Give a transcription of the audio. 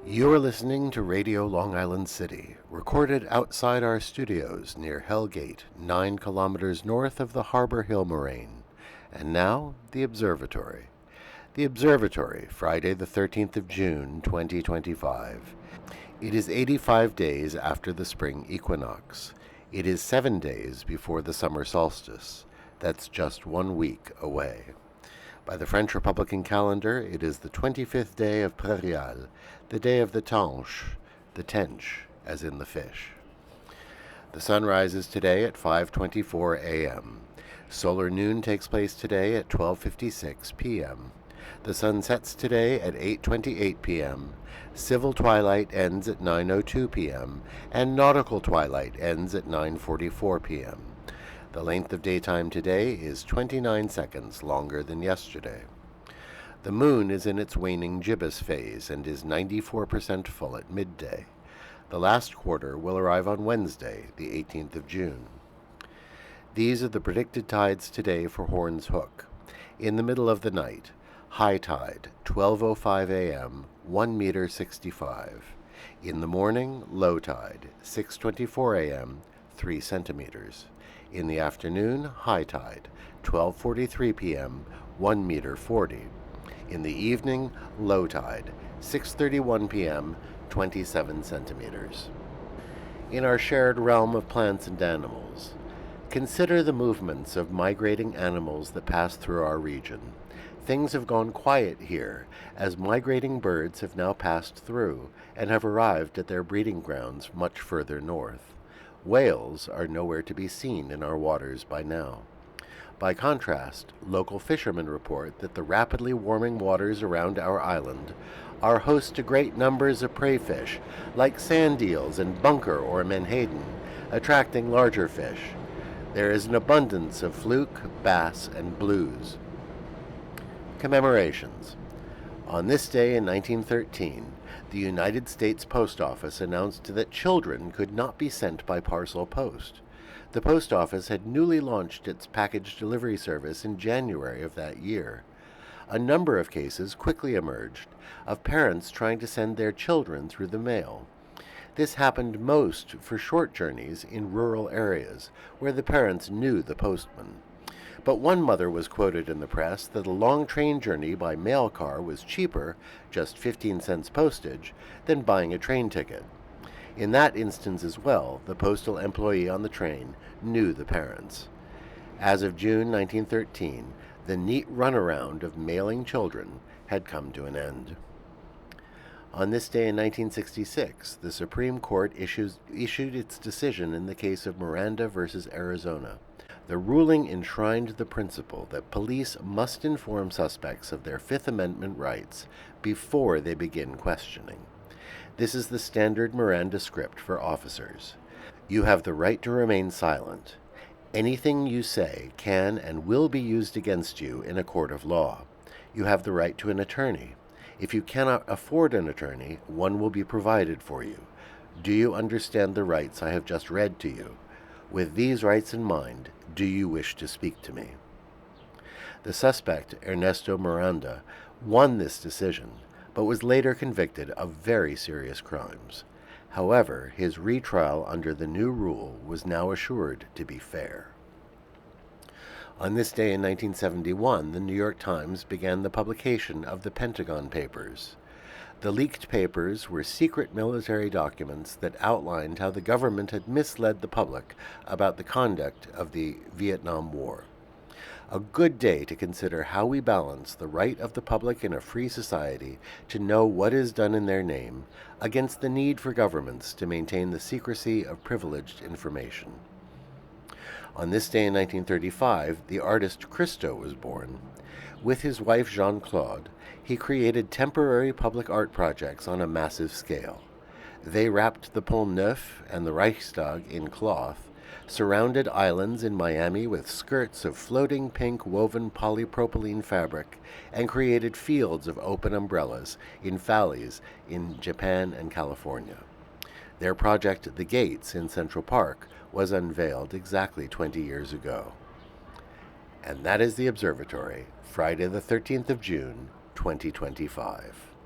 You're listening to Radio Long Island City, recorded outside our studios near Hell Gate, 9 kilometers north of the Harbor Hill Moraine. And now, the Observatory. The Observatory, Friday the 13th of June, 2025. It is 85 days after the spring equinox. It is 7 days before the summer solstice. That's just 1 week away. By the French Republican calendar, it is the 25th day of Prairial, the day of the tench, as in the fish. The sun rises today at 5:24 a.m. Solar noon takes place today at 12:56 p.m. The sun sets today at 8:28 p.m. Civil twilight ends at 9:02 p.m. and nautical twilight ends at 9:44 p.m. The length of daytime today is 29 seconds longer than yesterday. The moon is in its waning gibbous phase and is 94% full at midday. The last quarter will arrive on Wednesday, the 18th of June. These are the predicted tides today for Horn's Hook. In the middle of the night, high tide, 12:05 a.m., 1 meter 65. In the morning, low tide, 6:24 a.m., 3 centimeters. In the afternoon, high tide, 12:43 p.m., 1 meter 40. In the evening, low tide, 6:31 p.m., 27 centimeters. In our shared realm of plants and animals, consider the movements of migrating animals that pass through our region. Things have gone quiet here, as migrating birds have now passed through and have arrived at their breeding grounds much further north. Whales are nowhere to be seen in our waters by now. By contrast, local fishermen report that the rapidly warming waters around our island are host to great numbers of prey fish, like sand eels and bunker or menhaden, attracting larger fish. There is an abundance of fluke, bass, and blues. Commemorations. On this day in 1913, the United States Post Office announced that children could not be sent by parcel post. The post office had newly launched its package delivery service in January of that year. A number of cases quickly emerged of parents trying to send their children through the mail. This happened most for short journeys in rural areas where the parents knew the postman. But one mother was quoted in the press that a long train journey by mail car was cheaper, just 15 cents postage, than buying a train ticket. In that instance as well, the postal employee on the train knew the parents. As of June 1913, the neat runaround of mailing children had come to an end. On this day in 1966, the Supreme Court issued its decision in the case of Miranda versus Arizona. The ruling enshrined the principle that police must inform suspects of their Fifth Amendment rights before they begin questioning. This is the standard Miranda script for officers. You have the right to remain silent. Anything you say can and will be used against you in a court of law. You have the right to an attorney. If you cannot afford an attorney, one will be provided for you. Do you understand the rights I have just read to you? With these rights in mind, do you wish to speak to me? The suspect, Ernesto Miranda, won this decision, but was later convicted of very serious crimes. However, his retrial under the new rule was now assured to be fair. On this day in 1971, the New York Times began the publication of the Pentagon Papers. The leaked papers were secret military documents that outlined how the government had misled the public about the conduct of the Vietnam War. A good day to consider how we balance the right of the public in a free society to know what is done in their name against the need for governments to maintain the secrecy of privileged information. On this day in 1935, the artist Christo was born. With his wife Jean-Claude, he created temporary public art projects on a massive scale. They wrapped the Pont Neuf and the Reichstag in cloth, surrounded islands in Miami with skirts of floating pink woven polypropylene fabric, and created fields of open umbrellas in valleys in Japan and California. Their project, The Gates in Central Park, was unveiled exactly 20 years ago. And that is the Observatory, Friday the 13th of June, 2025.